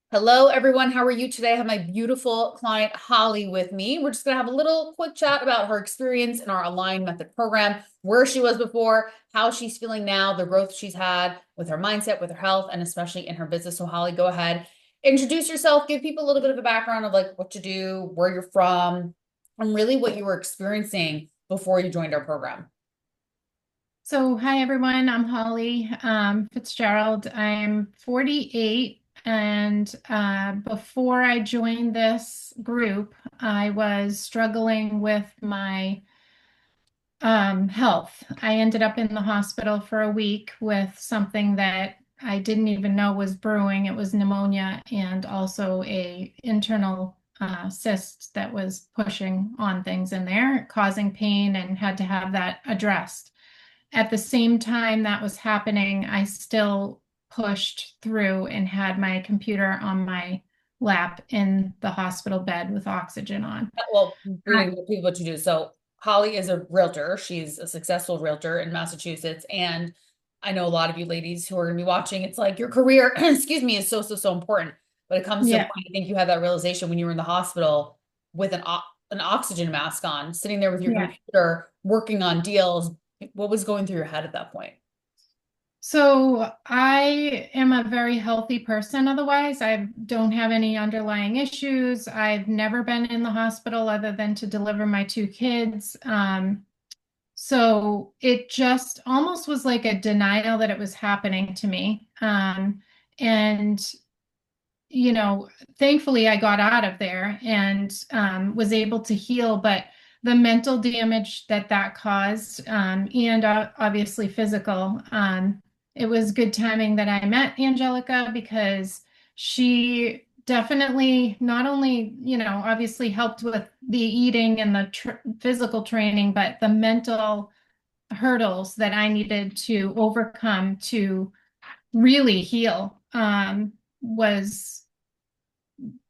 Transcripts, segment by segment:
Hello, everyone. How are you today? I have my beautiful client, Holly, with me. We're just going to have a little quick chat about her experience in our Align Method program, where she was before, how she's feeling now, the growth she's had with her mindset, with her health, and especially in her business. So, Holly, go ahead, introduce yourself, give people a little bit of a background of like what you do, where you're from, and really what you were experiencing before you joined our program. So, hi everyone, I'm Holly Fitzgerald. I'm 48, and before I joined this group, I was struggling with my health. I ended up in the hospital for a week with something that I didn't even know was brewing. It was pneumonia and also a internal cyst that was pushing on things in there, causing pain, and had to have that addressed. At the same time that was happening, I still pushed through and had my computer on my lap in the hospital bed with oxygen on. Well, we need to give people what you do. So Holly is a realtor. She's a successful realtor in Massachusetts. And I know a lot of you ladies who are going to be watching, it's like your career, excuse me, is so important. But it comes to a Yeah, point, I think you had that realization when you were in the hospital with an oxygen mask on, sitting there with your yeah. computer, working on deals. What was going through your head at that point? So I am a very healthy person otherwise. I don't have any underlying issues. I've never been in the hospital other than to deliver my two kids. So it just almost was like a denial that it was happening to me. And thankfully I got out of there and was able to heal, but the mental damage that caused, and obviously physical, it was good timing that I met Angelica because she definitely not only, obviously helped with the eating and the physical training, but the mental hurdles that I needed to overcome to really heal, was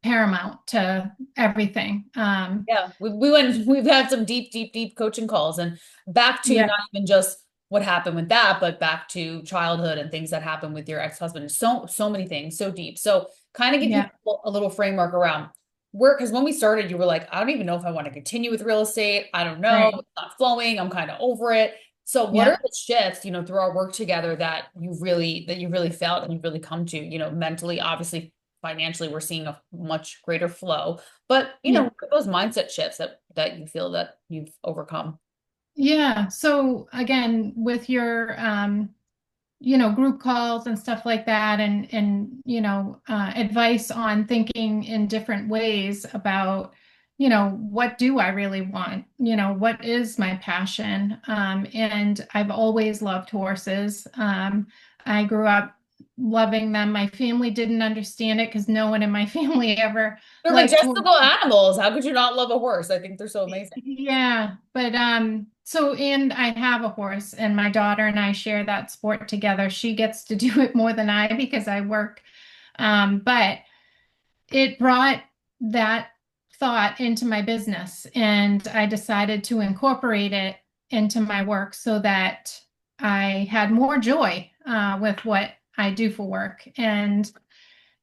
paramount to everything. Yeah, we've had some deep coaching calls and back to Yeah, not even just what happened with that, but back to childhood and things that happened with your ex-husband. So many things, so deep. So kind of give yeah, people a little framework around where, because when we started, you were like, I don't even know if I want to continue with real estate. I don't know. right. It's not flowing. I'm kind of over it. So what are Yeah. the shifts, through our work together that you really felt and you really come to, mentally, obviously financially, we're seeing a much greater flow. But Yeah. what are those mindset shifts that you feel that you've overcome? Yeah. So again, with your group calls and stuff like that, and advice on thinking in different ways about, what do I really want? What is my passion? And I've always loved horses. I grew up loving them. My family didn't understand it because no one in my family ever They're liked majestical horses. animals. How could you not love a horse? I think they're so amazing. Yeah, but so and I have a horse and my daughter and I share that sport together. She gets to do it more than I because I work. But it brought that thought into my business and I decided to incorporate it into my work so that I had more joy with what I do for work. And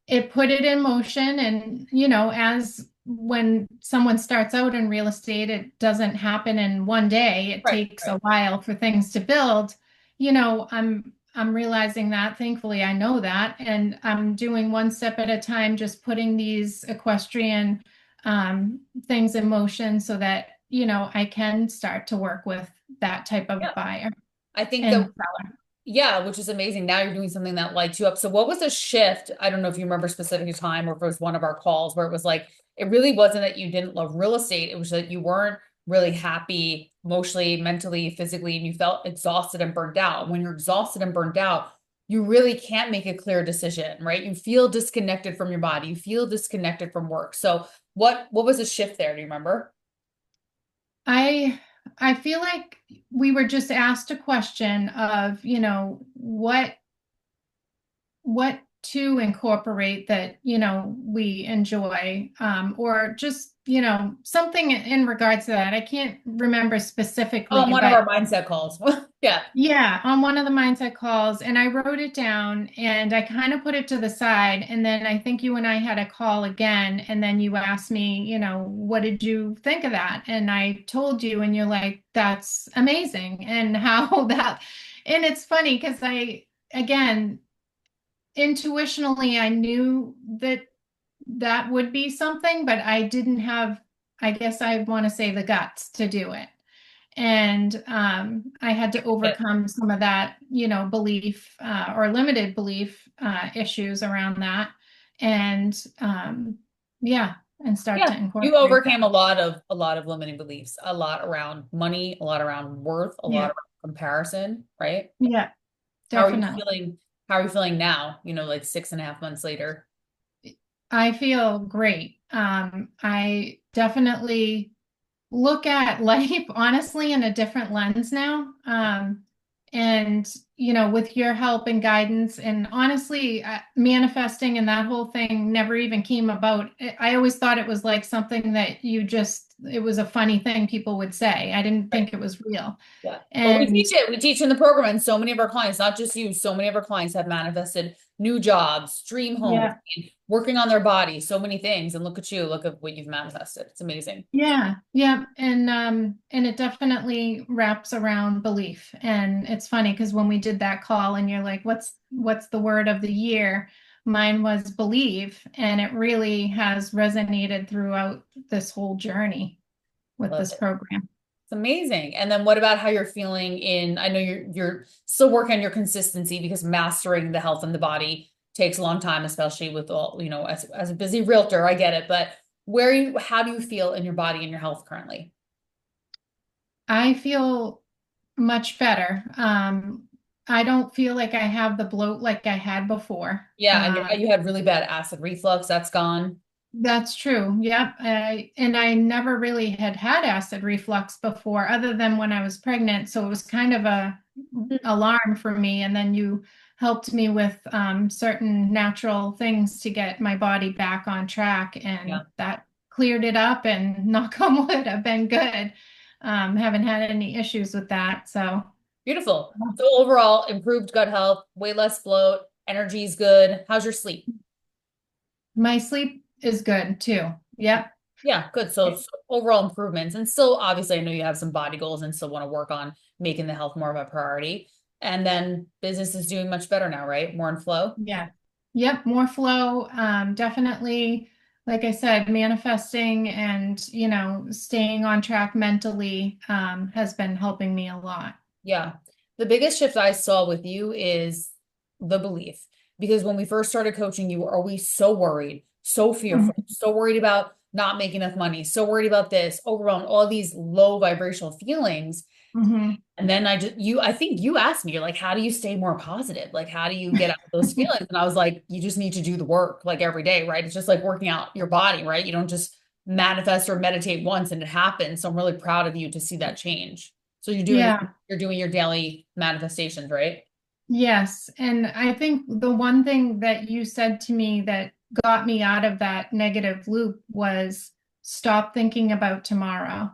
it put it in motion. And, as when someone starts out in real estate, it doesn't happen in one day. It Right, takes right. a while for things to build. I'm realizing that. Thankfully, I know that, and I'm doing one step at a time, just putting these equestrian things in motion so that I can start to work with that type of Yeah. buyer I think that and seller. Yeah, which is amazing. Now you're doing something that lights you up. So what was the shift? I don't know if you remember a specific time or if it was one of our calls where it was like, it really wasn't that you didn't love real estate. It was that you weren't really happy emotionally, mentally, physically, and you felt exhausted and burnt out. When you're exhausted and burnt out, you really can't make a clear decision, right? You feel disconnected from your body. You feel disconnected from work. So what was the shift there? Do you remember? I I feel like we were just asked a question of, what to incorporate that, we enjoy, or just, something in regards to that. I can't remember Oh, on specifically, one of but our mindset calls. Yeah. yeah, on one of the mindset calls, and I wrote it down and I kind of put it to the side. And then I think you and I had a call again, and then you asked me, what did you think of that? And I told you, and you're like, that's amazing. And how and it's funny because again, intuitionally, I knew that that would be something, but I didn't have, I guess I want to say, the guts to do it. And I had to overcome some of that, belief, or limited belief issues around that. And yeah, and start to Yeah. You incorporate overcame that. a lot of limiting beliefs, a lot around money, a lot around worth, a lot Yeah, around comparison, right? yeah, How are you definitely. feeling? How are you feeling now? Like 6.5 months later. I feel great. I definitely look at life honestly in a different lens now. And, with your help and guidance, and honestly, manifesting and that whole thing never even came about. I always thought it was like something that it was a funny thing people would say. I didn't Right. think it was real. Yeah. But we And teach it. We teach in the program, and so many of our clients, not just you, so many of our clients have manifested new jobs, dream homes, yeah, working on their body, so many things. And look at you, look at what you've manifested. It's amazing. yeah, yeah. And it definitely wraps around belief. And it's funny because when we did that call and you're like, what's the word of the year? Mine was believe, and it really has resonated throughout this whole journey with Love this it. program. It's amazing. And then what about how you're feeling I know you're still working on your consistency because mastering the health and the body takes a long time, especially with all, as a busy realtor, I get it. But how do you feel in your body and your health currently? I feel much better. I don't feel like I have the bloat like I had before. Yeah, and you had really bad acid reflux, that's gone. That's true. Yep. And I never really had had acid reflux before, other than when I was pregnant. So it was kind of a alarm for me. And then you helped me with certain natural things to get my body back on track, and Yeah, that cleared it up. And knock on wood, I've been good. Haven't had any issues with that. So beautiful. So overall, improved gut health, way less bloat, energy's good. How's your sleep? my sleep is good too. Yep. Yeah, good. So overall improvements, and still, obviously, I know you have some body goals and still want to work on making the health more of a priority. And then business is doing much better now, right? More in flow. Yeah. Yep. More flow. Definitely, like I said, manifesting and, staying on track mentally, has been helping me a lot. Yeah. The biggest shift I saw with you is the belief. Because when we first started coaching, you were always so worried, so fearful, Mhm. so worried about not making enough money, so worried about this, overwhelmed, all these low vibrational feelings. Mhm. And then I think you asked me, you're like, how do you stay more positive? Like, how do you get out of those feelings? And I was like, you just need to do the work like every day, right? It's just like working out your body, right? You don't just manifest or meditate once and it happens. So I'm really proud of you to see that change. So Yeah. you're doing your daily manifestations, right? Yes. And I think the one thing that you said to me that got me out of that negative loop was stop thinking about tomorrow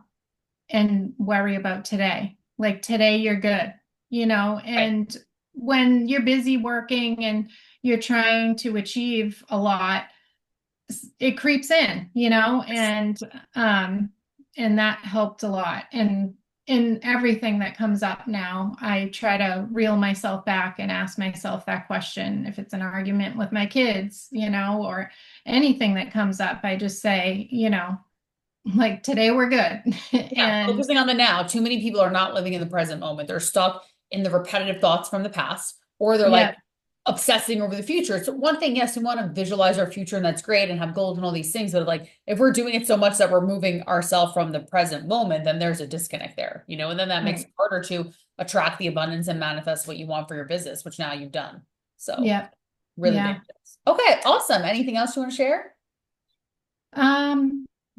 and worry about today. Like today, you're good, Right. and when you're busy working and you're trying to achieve a lot, it creeps in, um, and that helped a lot. And in everything that comes up now, I try to reel myself back and ask myself that question. If it's an argument with my kids, or anything that comes up, I just say, like today we're good. Yeah, And focusing on the now. Too many people are not living in the present moment. They're stuck in the repetitive thoughts from the past, or they're like yeah, obsessing over the future. So one thing, yes, we want to visualize our future and that's great and have goals and all these things, but like if we're doing it so much that we're moving ourselves from the present moment, then there's a disconnect there, and then that makes it right. harder to attract the abundance and manifest what you want for your business, which now you've done. So Yeah. really big Yeah. tips. Okay, awesome. Anything else you want to share?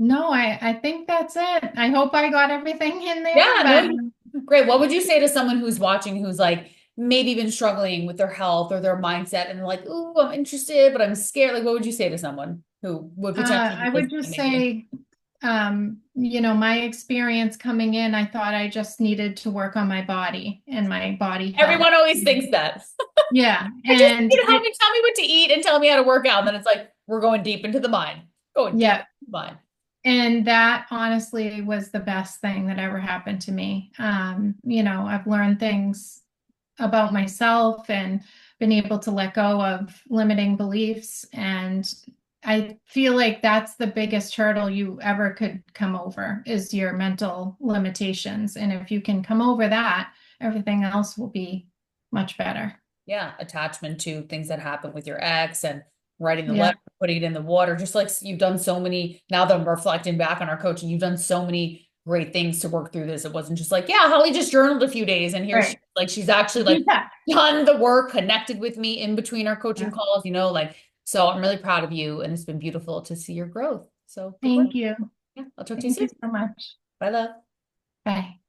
No, I think that's it. I hope I got everything in there, Yeah, no, but great. What would you say to someone who's watching who's like, maybe been struggling with their health or their mindset and they're like, "Ooh, I'm interested, but I'm scared." Like, what would you say to someone who would potentially be I would listening just maybe? say, my experience coming in, I thought I just needed to work on my body and my body health. Everyone always thinks that. Yeah. I just And need help it, me, tell me what to eat and tell me how to work out. And then it's like, we're going deep into the mind, going deep yeah. into the mind. And that honestly was the best thing that ever happened to me. I've learned things about myself and been able to let go of limiting beliefs. And I feel like that's the biggest hurdle you ever could come over is your mental limitations. And if you can come over that, everything else will be much better. Yeah, attachment to things that happened with your ex and writing the Yeah, letter, putting it in the water, just like you've done so many, now that I'm reflecting back on our coaching, you've done so many great things to work through this. It wasn't just like, yeah, Holly just journaled a few days and here she right. like she's actually like Yeah. done the work, connected with me in between our coaching Yeah. calls, like so I'm really proud of you and it's been beautiful to see your growth. So good work. Thank you. Yeah, I'll talk to you Thank soon. you so much. Bye, love. Bye.